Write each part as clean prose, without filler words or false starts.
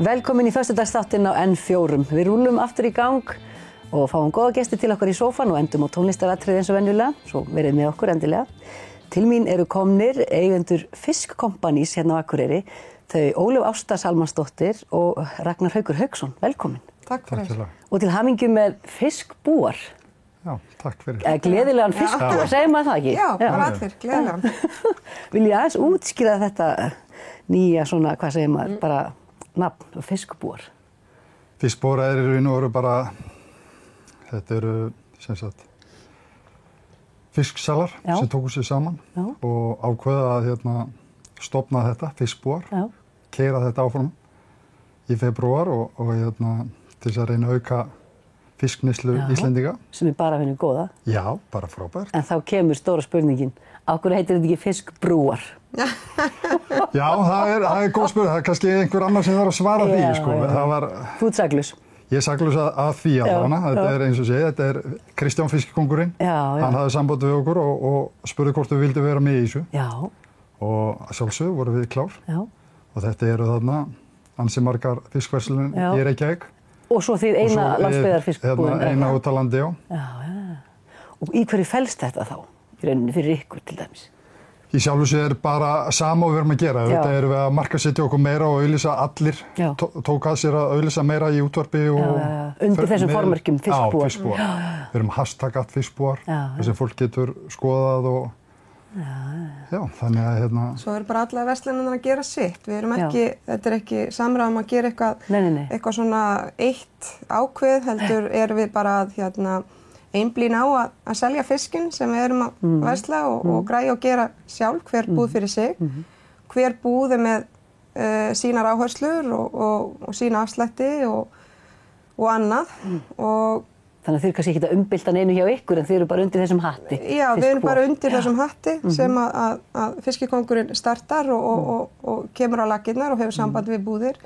Velkomin í föstudagsþáttinn á N4. Við rúllum aftur í gang og fáum góða gesti til okkar í sófan og endum á tónlistaratriði eins og venjulega, svo verið með okkur endilega. Til mín eru komnir eigendur Fiskkompanís hérna á Akureyri, þau Ólöf Ásta Salmansdóttir og Ragnar Haukur Hauksson. Velkomin. Takk fyrir. Og til hamingju með fiskbúar. Já, takk fyrir. Gleðilegan fiskbúar, segir maður það ekki? Já, bara allir, gleðilegan. Vil ég aðeins útskýra þetta nýja svona, hvað segir maður, bara nafn, fiskbúar? Fiskbúar í raun og veru bara, þetta eru sem sagt fisksalar sem tóku sig saman og ákveða að stofna þetta, fiskbúar, keyra þetta áfram í febrúar og til þess að reyna að auka fiskneyslu Íslendinga. Sem bara finnur góða. Já, bara frábært. En þá kemur stóra spurningin, af hverju heitir þetta ekki fiskbrúar? Já, það er góð spurning. Það er kannski einhver annar sem þarf að svara því, sko. Það var... Þú ert saklaus. Ég er saklaus að því allavega. Þetta er eins og segja, þetta er Kristján fiskikóngurinn. Hann hafði samband við okkur og spurði hvort við vildum vera með í þessu. Já. Og sjálfsögðu vorum við klár. Já. Og þetta eru þarna ansi margar fiskverslunum í Reykjavík. Og svo þið eina landsbyggðarfiskbúðin. Eina út á landi, já. Já. Og í hverju felst þetta þá? Í rauninni fyrir ykkur til dæmis? Í sjálfu sér bara sama við erum að gera. Þetta erum við að markaðsetja okkur meira og auglýsa allir. Tók að sér að auglýsa meira í útvarpi og... Undir þessum formerkjum fiskbúar. Já, fiskbúar. Við erum hashtagat fiskbúar, þess að fólk getur skoðað og... Já, þannig að Svo eru bara alla verslanirnar að gera sitt. Við erum ekki, þetta er ekki samráð að gera eitthvað svona eitt ákveð, heldur erum við bara að einblín á að selja fiskinn sem við erum að versla og græja og gera sjálf, hver búð fyrir sig. Hver búð er með sínar áherslur og sína afslætti og annað. Þannig að þið eru kannski ekki að umbylta neinu hjá ykkur en þið eru bara undir þessum hatti. Já, við erum bara undir þessum hatti sem að fiskikóngurinn startar og kemur á laggirnar og hefur samband við búðir.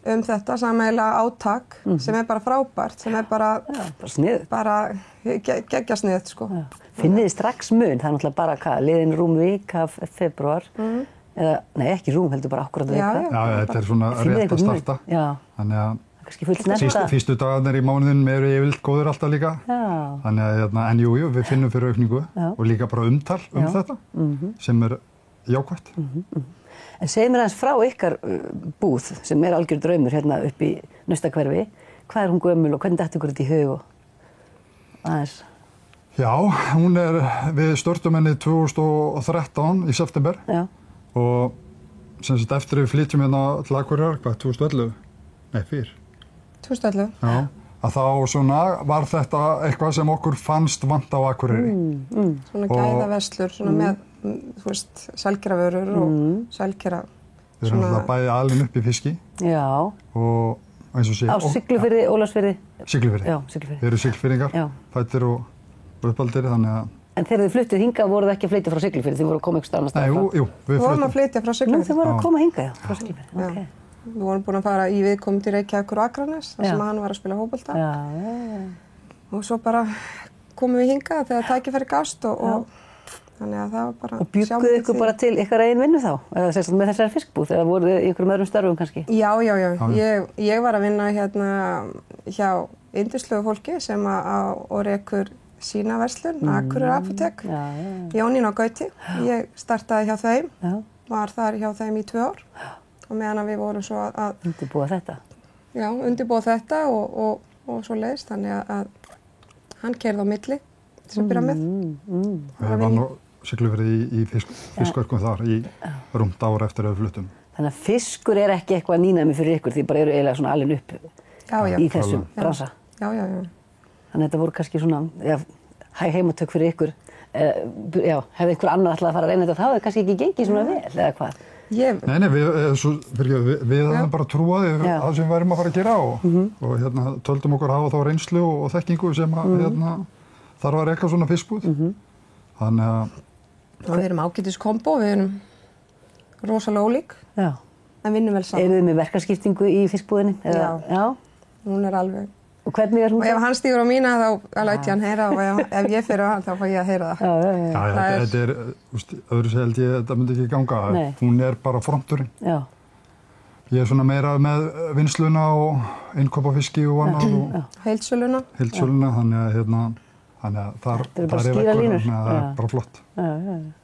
Þetta sameiginlega átak sem er bara frábært, sem er bara sniðugt. Bara geggja sniðugt, sko. Finnið þið strax mun, það er náttúrulega bara hvað, liðin rúm vika af febrúar, eða, nei ekki rúm, heldur bara akkúrat vika. Já, þetta er svona rétt að starta. Já, þannig að kannski fullt snemma. Fyrstu dagarnir í mánuðinum eru yfirleitt góðir alltaf líka. Já. Þannig að, en jú, við finnum fyrir aukningu og líka bara umtal þetta, sem er jákvætt. En segið mér aðeins frá ykkar búð sem er algjör draumur hérna upp í Naustahverfi. Hvað er hún gömul og hvernig datt ykkur þetta í hug og aðeins? Já, við störtum henni 2013 í september. Já. Og sem sagt eftir við flytjum hérna til Akureyrar, hvað, 2011? Nei, fyrr. 2011. Já. Að þá svona var þetta eitthvað sem okkur fannst vant á Akureyri. Svona gæðaverslur, svona með þú veist, sælkerravörur og sælkera. Við erum alltaf bæði alin upp í fiski. Já. Og eins og sé. Á Siglufirði, Ólafsfirði? Siglufirði. Já, Siglufirði. Við erum Siglfirðingar, fæddir og uppaldir, þannig að... En þegar þið fluttuð hingað voruð ekki að flytja frá Siglufirði, þið voruð að koma einhvers staðar annars staðar frá? Jú, við vorum að flytja frá Siglufirði. Nú, þið voruð að koma hingað, já, frá Siglufirði, ok. Við vorum búin að fara í viðkomu til Reykjavíkur og Akranes, þar sem hann var að spila fótbolta. Og svo bara komum við hingað þegar tækifæri gafst og þannig að það var bara... Og bjugguðu ykkur bara til ykkar eigin vinnu þá? Eða sérst með þessari fiskbúð? Eða voruð þið í ykkurum öðrum störfum kannski? Já. Ég var að vinna hjá yndislegu fólki sem og rekur sína verslun, Akureyrar apótek, Jónína og Gauti. Ég startaði hjá þeim, var þar hjá þeim í 2 ár. Og meðan að við vorum svo að... Undirbúa þetta? Já, undirbúa þetta og svo leiðist, þannig að hann keyrði á milli til að byrja með. Við var nú Siglufirði í fiskverkum þar í rúmt ár eftir að við fluttum. Þannig að fiskur er ekki eitthvað nýnæmi fyrir ykkur, því bara eru eiginlega svona alin upp í þessum bransa. Já. Þannig að þetta voru kannski svona heimatök fyrir ykkur. Hefði ykkur annar ætlað að fara að reyna þetta, þá hefði kannski ekki gengið svona vel, eða hvað? Nei, við hefðum bara trúaði það sem við værum að fara að gera og töldum okkur hafa þá reynslu og þekkingu sem þarf að reka svona fiskbúð. Þannig að... Við erum ágætis kombo, við erum rosalega ólík, en vinnum vel saman. Eruð þið með verkaskiptingu í fiskbúðinni? Já. Hún er alveg Og hvernig hún? Og ef hann stígur á mína þá læt ég hann heyra og ef ég fyrir á hann þá fá ég að heyra það. Já, þetta öðru segja held ég, þetta myndi ekki ganga. Nei. Hún bara fronturinn. Já. Ég svona meira með vinnsluna og innkaup á fiski og annað. Heildsöluna. Heildsöluna, þannig að þar bara skýra línur. Það bara flott.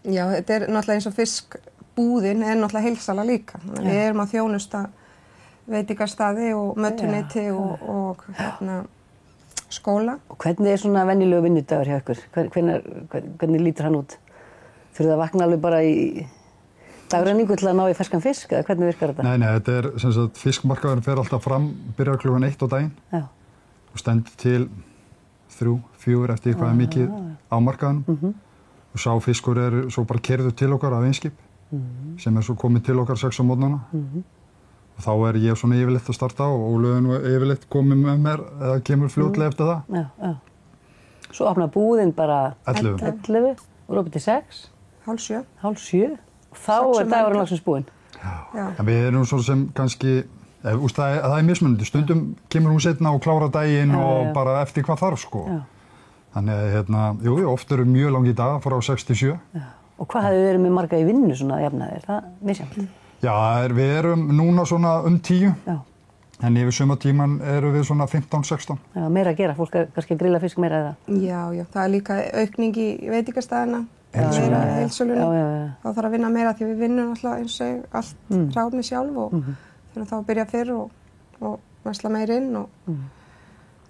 Já, þetta náttúrulega eins og fiskbúðin náttúrulega heildsala líka. Við erum að þjónusta veitingastaði og mötuneyti og skóla. Og hvernig svona venjulegu vinnudagur hjá ykkur? Hvernig lítur hann út? Þurfið að vakna alveg bara í dagrenningu til að ná í ferskan fisk, eða hvernig virkar þetta? Nei, þetta sem sagt, fiskmarkaðurinn fer alltaf fram, byrjar klukkan 1 á daginn. Já. Og stendur til 3, 4 eftir hvað mikið á markaðinum. Og sá fiskur svo bara keyrður til okkar af Eimskip, sem svo komið til okkar 6 á morgnana. Og þá ég svona yfirleitt að starta og Ólöfin yfirleitt komið með mér eða kemur fljótlega eftir það. Já. Svo opnar búðin bara 11 og lopið til 6. Hálf 7. Og þá dagurinn loksins búinn. Já. En við erum svo sem kannski, það mismunandi. Stundum kemur hún seinna og klárar daginn og bara eftir hvað þarf, sko. Já. Þannig að, oft eru mjög langi dagar frá 6 til 7. Já. Og hvað hefur verið með marga í vinnu svona jafnaðir? Það misjafnt. Já, við erum núna svona 10. Já. En yfir sumartíman erum við svona 15-16. Já, meira að gera. Fólk kannski að grilla fisk meira eða? Já, það líka aukning í veitingastæðina. Meira heildsöluna. Þá þarf að vinna meira því við vinnum alltaf eins og allt ráðni sjálf og þurfum þá að byrja fyrr og versla meir inn og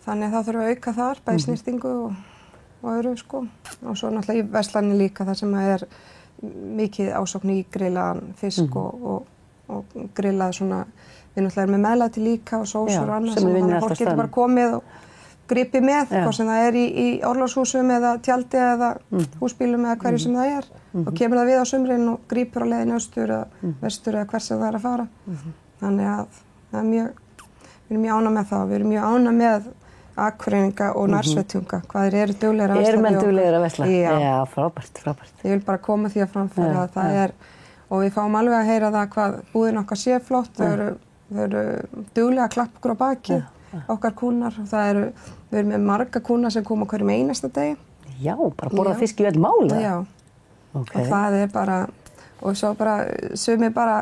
þannig að þá þurfum við að auka þar, bæði snyrtingu og öðru, sko. Og svo náttúrulega í verslanni líka þar sem mikið ásókn í grillaðan fisk og grillað svona, við náttúrulega erum með meðlæti líka og sósur og annað sem þannig að fólk getur bara komið og gripið með, hvort sem það í orlofshúsum eða tjaldi eða húsbílum eða hverju sem það og kemur það við á sumrin og grípur á leiðin austur eða vestur eða hvers sem það að fara. Þannig að við erum mjög ánægð með það, við erum mjög ánægð með Akureyringa og nærsveitunga, hvað eru duglegir að versla. Eru menn duglegir að versla? Já, frábært. Ég vil bara koma því að framfæra að það og við fáum alveg að heyra það hvað búðin okkar sé flott, þau eru duglega að klappa okkur á baki, okkar kúnnar, við erum með marga kúnnar sem koma hverjum einasta degi. Já, bara borða fisk í öll mál? Já, og það bara, og svo bara, sumir bara,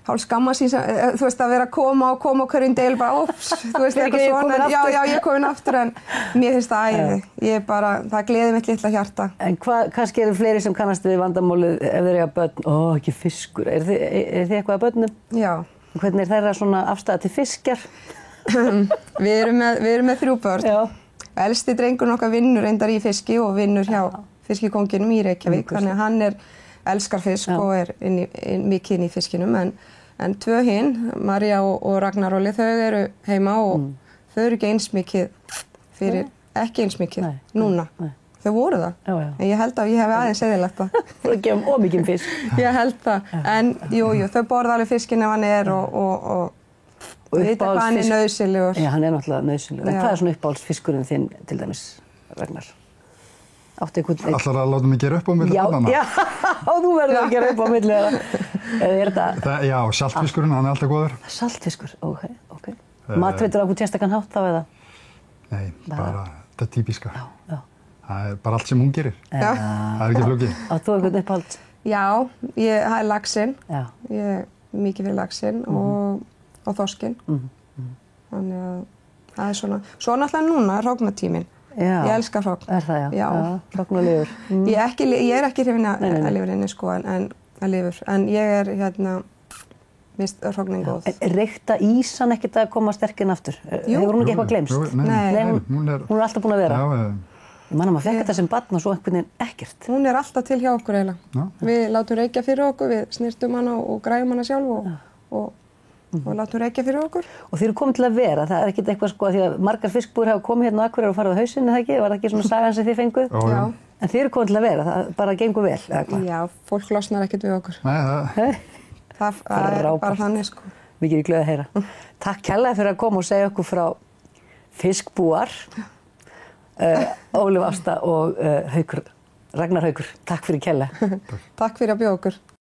hálf skamma sín, þú veist, að vera að koma hverjum deil bara, þú veist, eitthvað svona, já, ég er komin aftur, en mér finnst það æði, það gleði mitt litla hjarta. En kannski eru fleiri sem kannast við vandamálið ef þeir eiga börn, ekki fiskur, er þið eitthvað að börnum? Já. Hvernig þeirra svona afstæða til fiskjar? Við erum með 3 börn. Já. Elsti drengurinn okkar vinnur reyndar í fiski og vinnur hjá fiskikonginum í Reykjavík, þannig að hann elskar fisk og mikið inn í fiskinum, en 2 hinn, María og Ragnar Óli, þau eru heima og þau eru ekki eins mikið ekki eins mikið núna. Þau voru það, en ég held að ég hef aðeins eðilegt það. Þú ekki ómikinn fisk. Ég held það, en jú, þau borða alveg fiskinn ef hann og vita hvað hann nauðsynlegur. Já, hann náttúrulega nauðsynlegur. En hvað svona uppáhaldsfiskurinn þinn, til dæmis, Ragnar? Ætlar að láta mig gera upp á milli barnanna? Já, þú verður að gera upp á milli Já, saltfiskurinn, hann alltaf góður. Saltfiskur, ok. Matreitur á einhvern sérstakann hátt þá eða? Nei, bara þetta típiska. Það bara allt sem hún gerir. Það ekki flókið. Átt þú einhvern uppáhald? Já, það laxinn. Ég er mikið fyrir laxinn og þorskinn. Þannig að það svona. Svo náttúrulega núna, hróknatíminn. Ég elska hrókn. Er það, já? Já, hrókn og lifur. Ég er ekki hrifin að lifrinni, sko, en að lifur. En ég er, mist hróknin góð. Reykta ísan ekkert að koma sterkinn aftur? Hefur hún ekki eitthvað gleymst? Nei, hún er alltaf búin að vera. Ég man að maður fekk þetta sem barn og svo einhvern veginn ekkert. Hún er alltaf til hjá okkur eiginlega. Við látum reykja fyrir okkur, við snirtum hana og græjum hana sjálf og látum reykja fyrir okkur. Og þið eru komið til að vera, það er ekkert eitthvað sko því að margar fiskbúðir hafa komið hérna á Akureyri og farið á hausinn, eða ekki? Var það ekki svona sagan sem þið fenguð? Já. En þið eru komið til að vera, það bara gengur vel, eða hvað? Já, fólk losnar ekkert við okkur. Nei, það er bara þannig, sko. Mikið glöð að heyra. Takk kærlega fyrir að koma og segja okkur frá fiskbúar, Ólöf Ásta og Ragnar Haukur. Takk fyrir kærlega. Takk fyrir að bjóða okkur.